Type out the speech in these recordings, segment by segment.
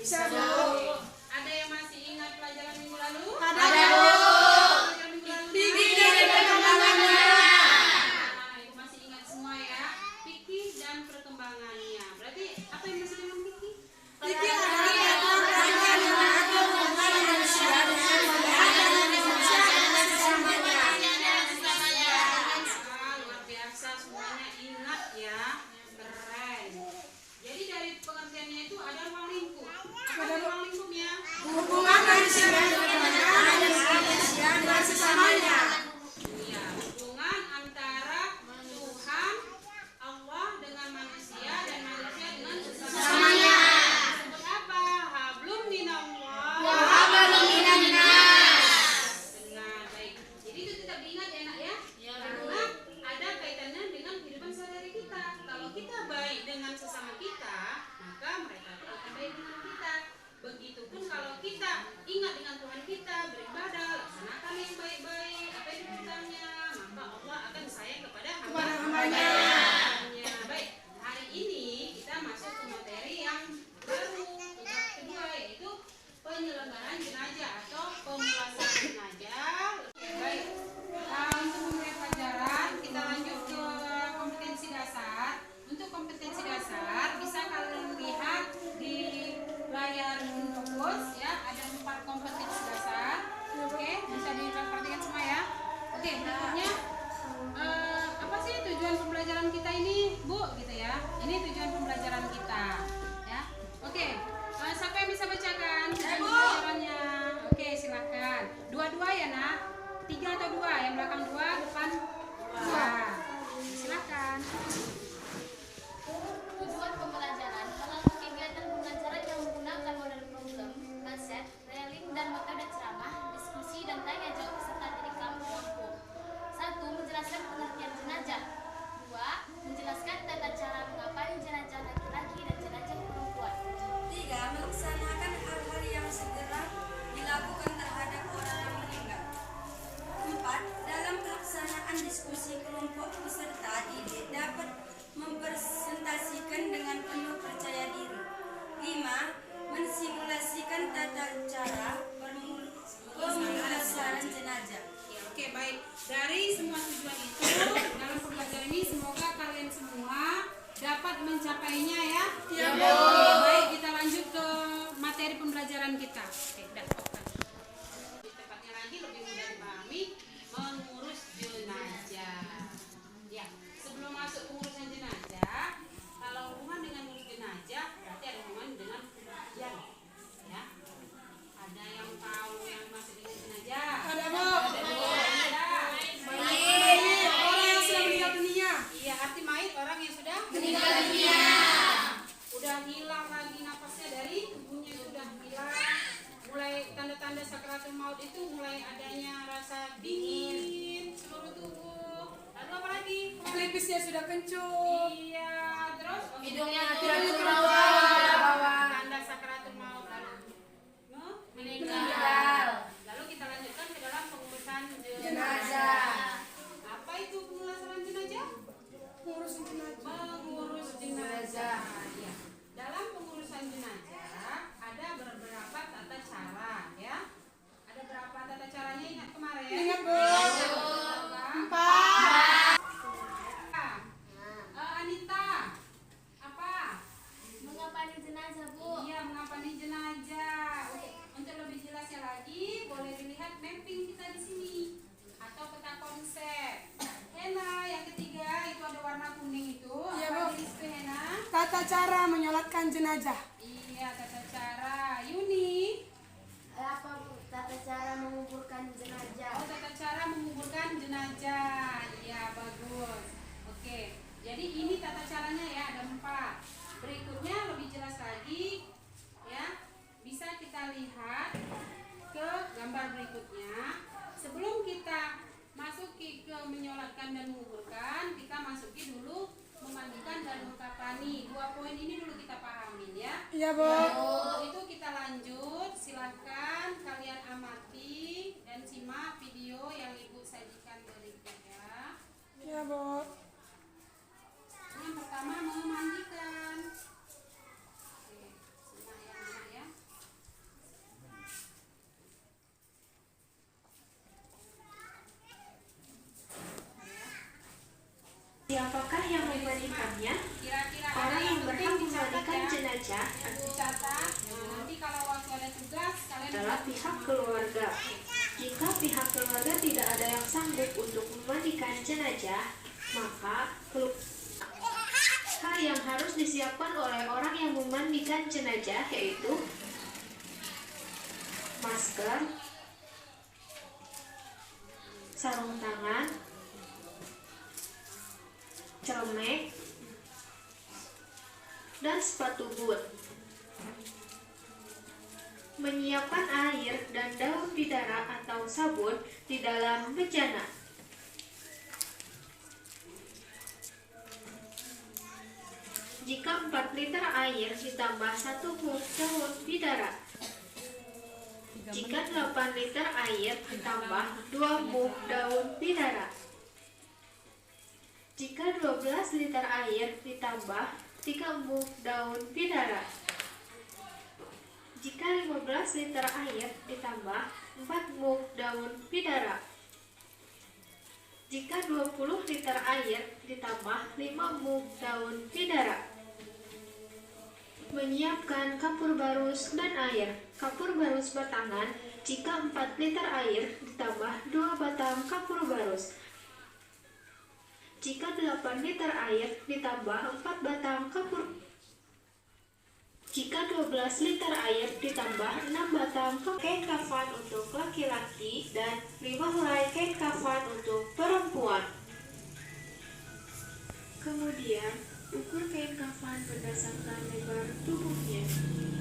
Bisa, Bu. Ada yang masih ingat pelajaran minggu lalu? Ada, Bu. Pelajaran minggu lalu. Fikih dan perkembangannya. Nah, itu masih ingat semua ya. Fikih dan perkembangannya. Berarti apa yang masih dengan fikih? Fikih adalah pengetahuan yang mengatur hubungan manusia dengan manusia dan sesamanya. Luar biasa, semuanya ingat ya. Keren. Jadi dari pengertiannya itu ada ruang lingkup. Apa itu ruang lingkupnya? Hubungan manusia dengan manusia dan sesamanya. Iya, hubungan antara Tuhan Allah dengan manusia dan manusia dengan sesamanya. Sebut apa? Hablum minallah. Wa hablum minan nas. Benar, baik. Jadi itu tetap diingat ya, Nak ya? Karena ada kaitannya dengan kehidupan sehari-hari kita. Kalau kita baik dengan sesama kita, maka mereka pun akan baik dengan kita. Begitupun kalau kita ingat dengan Tuhan kita, beribadah, laksanakan yang baik-baik, apa yang diperintahnya, maka Allah akan sayang kepada hamba-hambanya. Baik, hari ini kita masuk ke materi yang baru, bab kedua, yaitu penyelenggaraan jenazah atau pemulasaran jenazah. Baik, untuk memulai pelajaran kita lanjut ke kompetensi dasar. Untuk kompetensi dasar bisa kalian lihat di layar fokus ya, ada 4 kompetensi dasar. Oke, bisa diperhatikan semua ya. Oke, berikutnya apa sih tujuan pembelajaran kita ini, Bu? Gitu ya. Ini tujuan pembelajaran kita ya. Oke, siapa yang bisa bacakan tujuan pembelajarannya? Oke, silakan. Dua-dua ya, Nak. 3 atau 2? Yang belakang 2, depan 2. Silakan. Tujuan pembelajaran melakukan kegiatan pembelajaran yang menggunakan model problem, kaset, railing, dan metode ceramah, diskusi, dan tanya jawab serta direkam kelompok. 1. Menjelaskan pengertian jenazah. 2. Menjelaskan tata cara mengapani jenazah laki-laki dan jenazah perempuan. 3. Melaksanakan hal-hal yang segera dilakukan terhadap orang yang meninggal. 4. Dalam pelaksanaan diskusi kelompok peserta didik dapat mempresentasikan dengan penuh percaya diri. 5. Mensimulasikan tata cara pemulasaran jenazah. Ya, oke, baik. Dari semua tujuan itu dalam pembelajaran ini semoga kalian semua dapat mencapainya ya. Ya, Bu. Oke, baik, kita lanjut ke materi pembelajaran kita. Oke, dah. Tepatnya lagi lebih mudah dipahami, mengurus jenazah. Ya, sebelum masuk pengurusan jenazah, kalau hubungan dengan ngurus jenazah berarti ada hubungan dengan kematian. Ya. Ada yang tahu yang masuk dengan jenazah? Ada, Bu. Ada. Mayit, orang yang sudah meninggal dunia. Iya, arti mayit orang yang sudah Meninggal dunia. udah hilang lagi napasnya dari tubuhnya, sudah hilang. Mulai tanda-tanda sakaratul maut itu mulai adanya rasa dingin seluruh tubuh. Lalu apa lagi? Pelipisnya sudah kencur. Iya, terus Hidungnya tidak Iya, bawah. tanda sakaratul maut lalu Meninggal. Lalu kita lanjutkan ke dalam pengurusan Jenazah. Apa itu pemulasaran jenazah? Ngurus jenazah. Mengurus jenazah. Ya. Dalam pengurusan jenazah ada beberapa tata cara ya. Ada berapa tata caranya, ingat kemarin? Ingat, Bu. Berapa? 4. Anita, apa? Mengapani jenazah, Bu? Iya, mengapani jenazah. Oke, untuk lebih jelasnya lagi boleh dilihat mapping kita di sini atau peta konsep. Hena yang ketiga itu ada warna kuning itu. Iya, Apa Bu. tulis itu, Hena? Tata cara menyolatkan jenazah. Iya, tata cara. Yuni? Apa, Bu? Tata cara menguburkan jenazah. Oh, tata cara menguburkan jenazah. Iya, bagus. Oke, jadi ini tata caranya ya, ada 4. Berikutnya lebih jelas lagi ya. Bisa kita lihat ke gambar berikutnya. Sebelum kita masuki ke menyolatkan dan menguburkan, kita masuki dulu memandikan dan mengkafani. 2 poin ini dulu kita pahamin ya. Iya, Bu. Untuk itu kita lanjut, silahkan kalian amati dan simak video yang Ibu sajikan berikut ya. Iya, Bu. Yang pertama memandikan. Oke, simak ya, Nak ya. pihak keluarga. Jika pihak keluarga tidak ada yang sanggup untuk memandikan jenazah, maka hal yang harus disiapkan oleh orang yang memandikan jenazah yaitu masker, sarung tangan, celemek, dan sepatu boot. Menyiapkan air dan daun bidara atau sabun di dalam bejana. Jika 4 liter air ditambah 1 mug daun bidara. Jika 8 liter air ditambah 2 mug daun bidara. Jika 12 liter air ditambah 3 mug daun bidara. Jika 15 liter air ditambah 4 mug daun bidara. Jika 20 liter air ditambah 5 mug daun bidara. Menyiapkan kapur barus dan air. Kapur barus batangan jika 4 liter air ditambah 2 batang kapur barus. Jika 8 liter air ditambah 4 batang kapur. Jika 12 liter air ditambah 6 batang kain kafan untuk laki-laki dan 5 helai kain kafan untuk perempuan. Kemudian, ukur kain kafan berdasarkan lebar tubuhnya.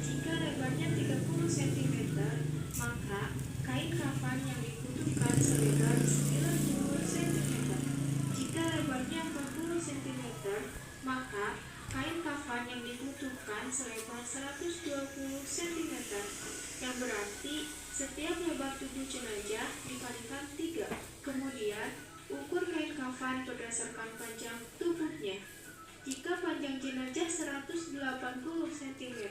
Jika lebarnya 30 cm, maka kain kafan yang dibutuhkan selebar 90 cm. Jika lebarnya 40 cm, maka kain kafan yang dibutuhkan selebar 120 cm, yang berarti setiap lebar tubuh jenazah dikalikan 3. Kemudian, ukur kain kafan berdasarkan panjang tubuhnya. Jika panjang jenazah 180 cm,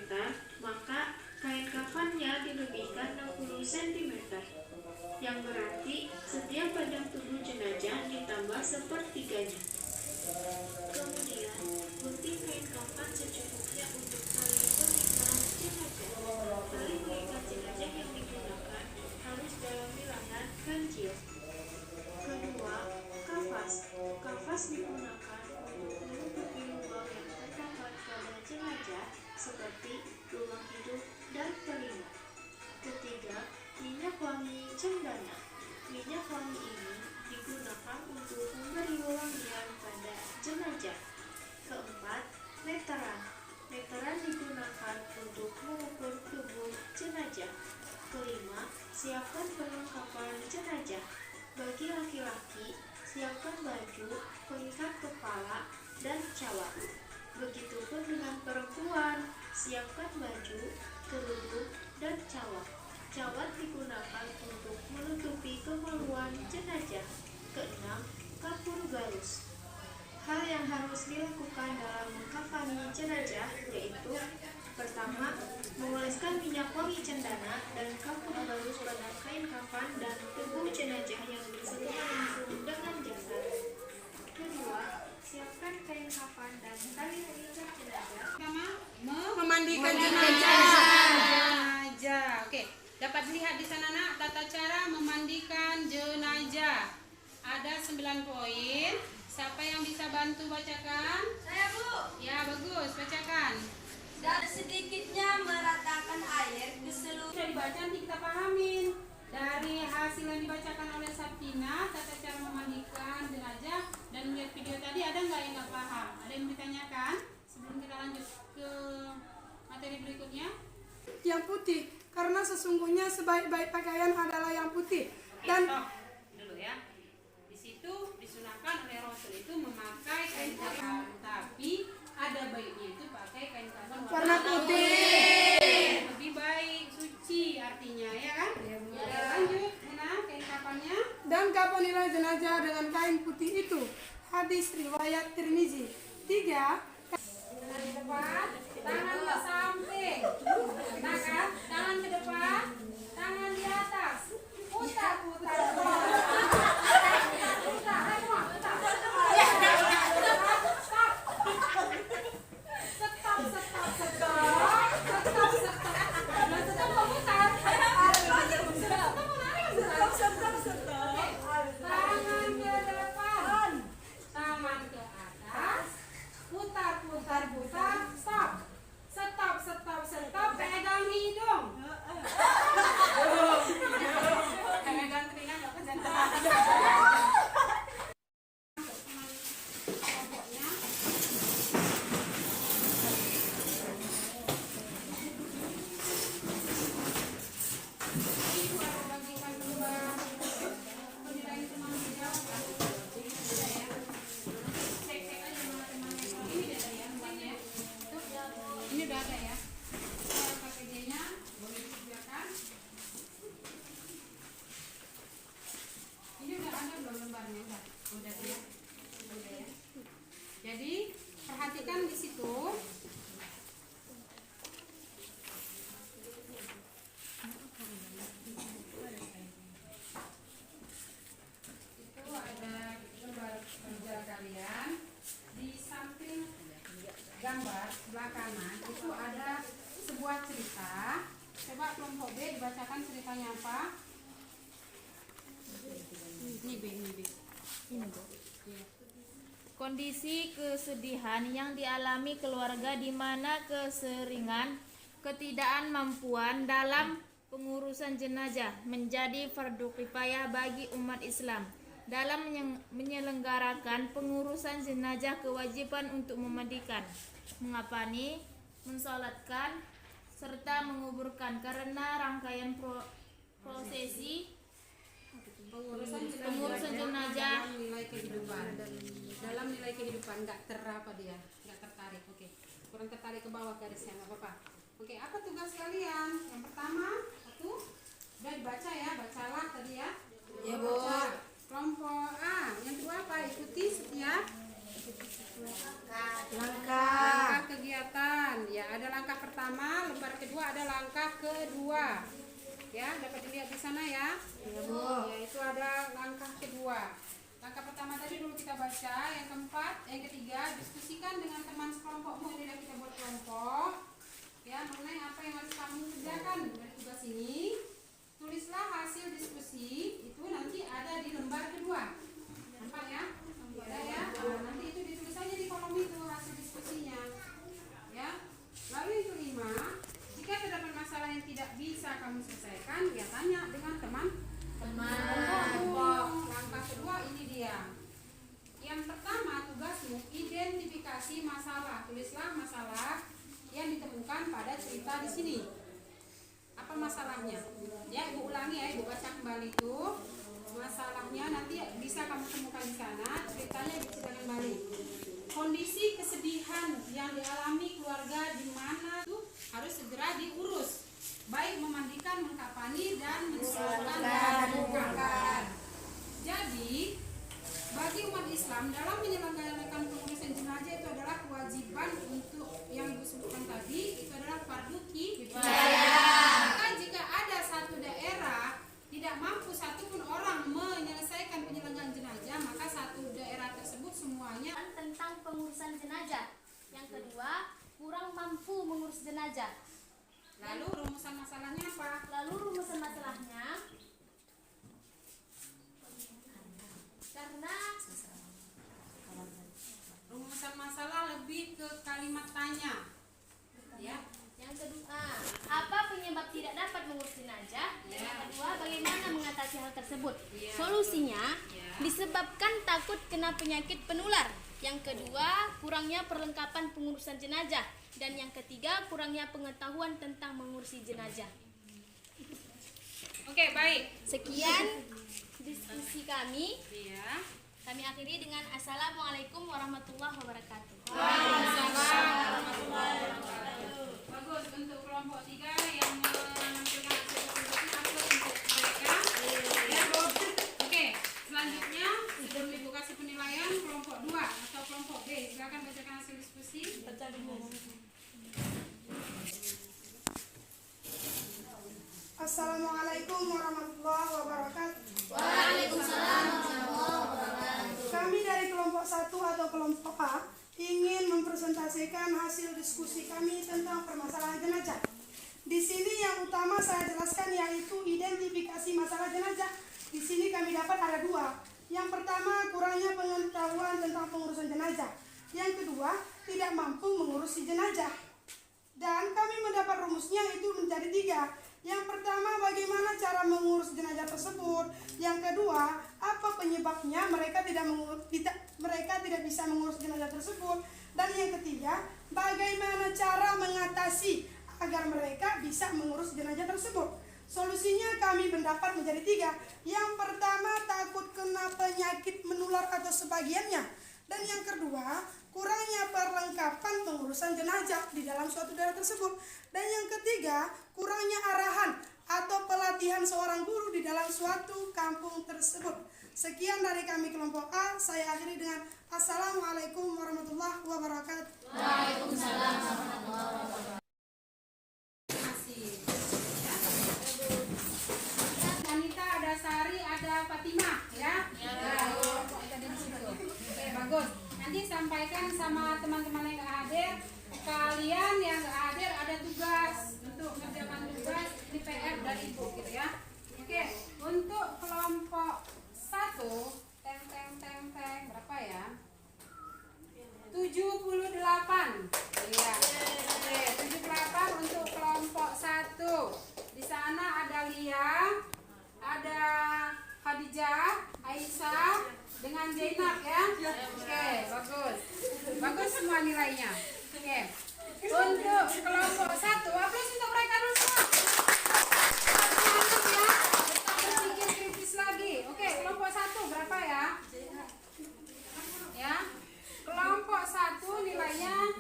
maka kain kafannya dilebihkan 60 cm, yang berarti setiap panjang tubuh jenazah ditambah sepertiganya. Kemudian, gunting kain kafan secukupnya untuk tali pengikat jenazah. Tali pengikat jenazah yang digunakan harus dalam bilangan ganjil. Kedua, kafas. Kafas digunakan untuk menutupi lubang yang terdapat pada jenazah seperti lubang hidung dan telinga. Ketiga, minyak wangi cendana. Minyak wangi ini digunakan untuk memberi wewangian pada jenazah. Keempat, meteran. Meteran digunakan untuk mengukur tubuh jenazah. Kelima, siapkan perlengkapan jenazah. Bagi laki-laki, siapkan baju, pengikat kepala, dan cawat. Begitupun dengan perempuan, siapkan baju, kerudung, dan cawat. Cawat digunakan untuk menutupi kemaluan jenazah. Keenam, kapur barus. Hal yang harus dilakukan dalam mengkafani jenazah yaitu: pertama, mengoleskan minyak wangi cendana dan kapur barus pada kain kafan dan tubuh jenazah yang bersentuhan langsung dengan jasad. Kedua, siapkan kain kafan dan tali pengikat jenazah. Memandikan jenazah. Oke, dapat dilihat di sana nak tata cara memandikan jenazah. Ada 9 poin. Siapa yang bisa bantu bacakan? Saya, Bu. Ya, bagus, bacakan. Dan sedikitnya meratakan air ke seluruh. Sudah dibaca, nanti kita pahamin. Dari hasil yang dibacakan oleh Sapina, tata cara memandikan jenazah, dan melihat video tadi, ada nggak yang nggak paham? Ada yang ditanyakan? Sebelum kita lanjut ke materi berikutnya. Yang putih, karena sesungguhnya sebaik-baik pakaian adalah yang putih. Dan dulu ya, di situ disunahkan oleh Rasul itu memakai kain kafan, tapi ada baiknya itu pakai kain kafan warna putih. lebih baik, suci artinya ya kan? Ya, lanjut, Buna, kain kafannya. Dan kafanilah jenazah dengan kain putih itu. Hadis riwayat Tirmizi. 3. Tangan ke depan, tangan ke samping, tangan ke depan, tangan di atas, putar. Stop. KTG-nya boleh disediakan. Ini udah ada belum lembarnya? Udah ya. Udah ya. Jadi perhatikan di situ. Itu ada lembar kerja kalian. Di samping gambar sebelah kanan itu ada sebuah cerita. Coba kelompok B dibacakan ceritanya apa? Ini B. Kondisi kesedihan yang dialami keluarga di mana keseringan ketidakmampuan dalam pengurusan jenazah menjadi fardu kifayah bagi umat Islam. Dalam menyelenggarakan pengurusan jenazah, kewajiban untuk memandikan, mengapani, mensolatkan, serta menguburkan karena rangkaian prosesi pengurusan jenazah dalam nilai kehidupan nggak tertarik. Oke, kurang tertarik ke bawah garisnya, nggak apa-apa. Oke, apa tugas kalian? Yang pertama udah dibaca ya, bacalah tadi ya. Ya Bu. Kelompok A yang kedua apa? Ikuti setiap langkah kegiatan. Ya, ada langkah pertama, lembar kedua ada langkah kedua. Ya, dapat dilihat di sana ya. Ya Bu. Ya, itu ada langkah kedua. Langkah pertama tadi dulu kita baca. Yang keempat, yang ketiga, diskusikan dengan teman sekelompokmu. Ini kita buat kelompok. Ya, mengenai apa yang harus kamu kerjakan dari tugas ini. Tulislah hasil diskusi. Itu nanti ada di lembar kedua. Nampak ya? Ada ya. Nah, nanti itu ditulis aja di kolom itu hasil diskusinya. Ya. Lalu yang kelima, jika terdapat masalah yang tidak bisa kamu selesaikan, ya tanya dengan teman. Langkah kedua ini dia. Yang pertama, tugasmu identifikasi masalah. Tulislah masalah yang ditemukan pada cerita di sini. Apa masalahnya? Ya, Ibu ulangi ya, Ibu baca kembali itu. Masalahnya nanti bisa kamu temukan di sana. Ceritanya diceritakan kembali. Kondisi kesedihan yang dialami keluarga di mana itu harus segera diurus. Baik memandikan, mengkafani, dan mensolatkan dan menguburkan. Jadi, bagi umat Islam dalam menyelenggarakan pengurusan jenazah itu adalah kewajiban untuk yang Ibu sebutkan tadi, itu adalah fardu kifayah. Maka jika ada satu daerah tidak mampu satupun orang menyelesaikan penyelenggaraan jenazah, maka satu daerah tersebut semuanya Tentang pengurusan jenazah. Yang kedua, kurang mampu mengurus jenazah. Lalu rumusan masalahnya apa? Karena Rumusan masalah lebih ke kalimat tanya. Ya. yang kedua, apa penyebab tidak dapat mengurus jenazah? Yang kedua, bagaimana mengatasi hal tersebut? Solusinya disebabkan takut kena penyakit penular. Yang kedua, kurangnya perlengkapan pengurusan jenazah. Dan yang ketiga, kurangnya pengetahuan tentang mengurusi jenazah. Oke, baik. Sekian diskusi kami. Iya. Kami akhiri dengan Assalamualaikum warahmatullahi wabarakatuh. Bagus, untuk kelompok 3 yang menampilkan hasil diskusi upload untuk mereka. Ya, oke, selanjutnya sebelum Ibu kasih penilaian kelompok 2 atau kelompok B, silakan bacakan hasil diskusi. Assalamualaikum warahmatullahi wabarakatuh. Waalaikumsalam warahmatullahi wabarakatuh. Kami dari kelompok 1 atau kelompok A ingin mempresentasikan hasil diskusi kami tentang permasalahan jenazah. Di sini yang utama saya jelaskan yaitu identifikasi masalah jenazah. Di sini kami dapat ada 2. Yang pertama, kurangnya pengetahuan tentang pengurusan jenazah. Yang kedua, tidak mampu mengurusi jenazah. Dan kami mendapat rumusnya itu menjadi 3. Yang pertama, bagaimana cara mengurus jenazah tersebut. Yang kedua, apa penyebabnya mereka tidak bisa mengurus jenazah tersebut. Dan yang ketiga, bagaimana cara mengatasi agar mereka bisa mengurus jenazah tersebut. Solusinya kami mendapat menjadi 3. Yang pertama, takut kena penyakit menular atau sebagiannya. Dan yang kedua, kurangnya perlengkapan pengurusan jenazah di dalam suatu daerah tersebut. Dan yang ketiga, kurangnya arahan atau pelatihan seorang guru di dalam suatu kampung tersebut. Sekian dari kami kelompok A, saya akhiri dengan Assalamualaikum warahmatullahi wabarakatuh. Waalaikumsalam warahmatullahi wabarakatuh. Anita, ada Sari, ada Fatimah, ya? Ya. Ada di situ. Oke, bagus. Nanti sampaikan sama teman-teman yang nggak hadir. Kalian yang nggak hadir ada tugas untuk mengerjakan tugas di PR dari Ibu, gitu ya. Oke, untuk kelompok 1, berapa ya? 78. Iya. Oke, 78 untuk kelompok 1. Di sana ada Lia, ada Khadijah, Aisyah dengan Zainab ya. Oke, bagus. Bagus semua nilainya. Oke. Untuk kelompok 1, aplaus untuk mereka dulu semua. Mantap ya. Berpikir kritis lagi. Oke, kelompok 1 berapa ya? Ya. Kelompok 1 nilainya,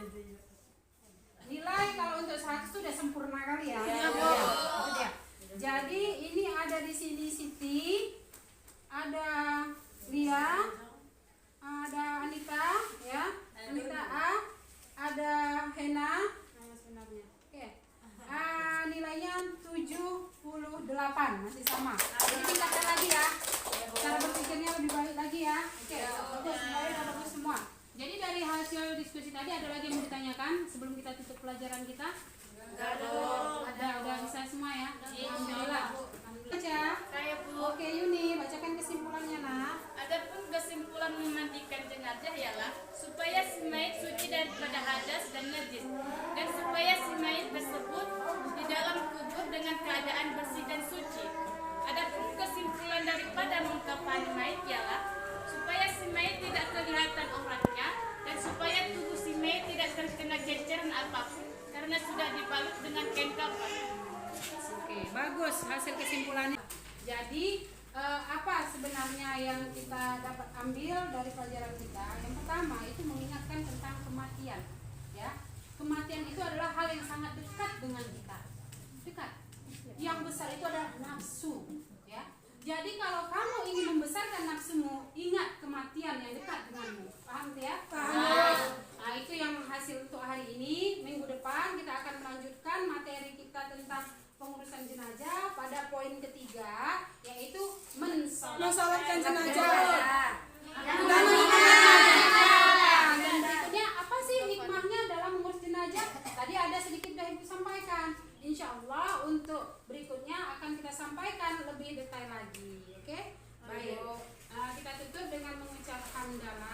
nilai kalau untuk 100 itu udah sempurna kali ya. Ya. Jadi ini ada di sini Siti, ada Lia, ada Anita ya, Anita A, ada Hena nama sebenarnya. Oke. Nilainya 78, masih sama. Jadi tingkatkan lagi ya. Cara berpikirnya lebih baik lagi ya. Oke, bagus, bagus semua. Jadi dari hasil diskusi tadi ada lagi yang mau ditanyakan sebelum kita tutup pelajaran kita? Ada, udah bisa semua ya? Alhamdulillah. Baca. Oke Yuni, bacakan kesimpulannya nak. Adapun kesimpulan memandikan jenazah ialah supaya si mayit suci daripada hadas dan najis, dan supaya si mayit tersebut di dalam kubur dengan keadaan bersih dan suci. Adapun kesimpulan daripada mengkafani mayit ialah supaya si mayit tidak kelihatan auratnya dan supaya tubuh si mayit tidak terkena ceceran apapun karena sudah dibalut dengan kain kafan. Oke, bagus hasil kesimpulannya. Jadi apa sebenarnya yang kita dapat ambil dari pelajaran kita? Yang pertama itu mengingatkan tentang kematian, ya. Kematian itu adalah hal yang sangat dekat dengan kita, dekat. Yang besar itu adalah nafsu, ya. Jadi kalau kamu ingin membesarkan nafsumu, ingat kematian yang dekat denganmu. Paham ya? Paham. Nah, itu yang hasil untuk hari ini. Minggu depan kita akan melanjutkan materi kita tentang pengurusan jenazah pada poin ketiga, yaitu mensalatkan jenazah. Dan berikutnya apa sih hikmahnya dalam mengurus jenazah? Tadi ada sedikit sudah Ibu sampaikan. Insya Allah untuk berikutnya akan kita sampaikan lebih detail lagi. Oke? Baik. Kita tutup dengan mengucap hamdalah.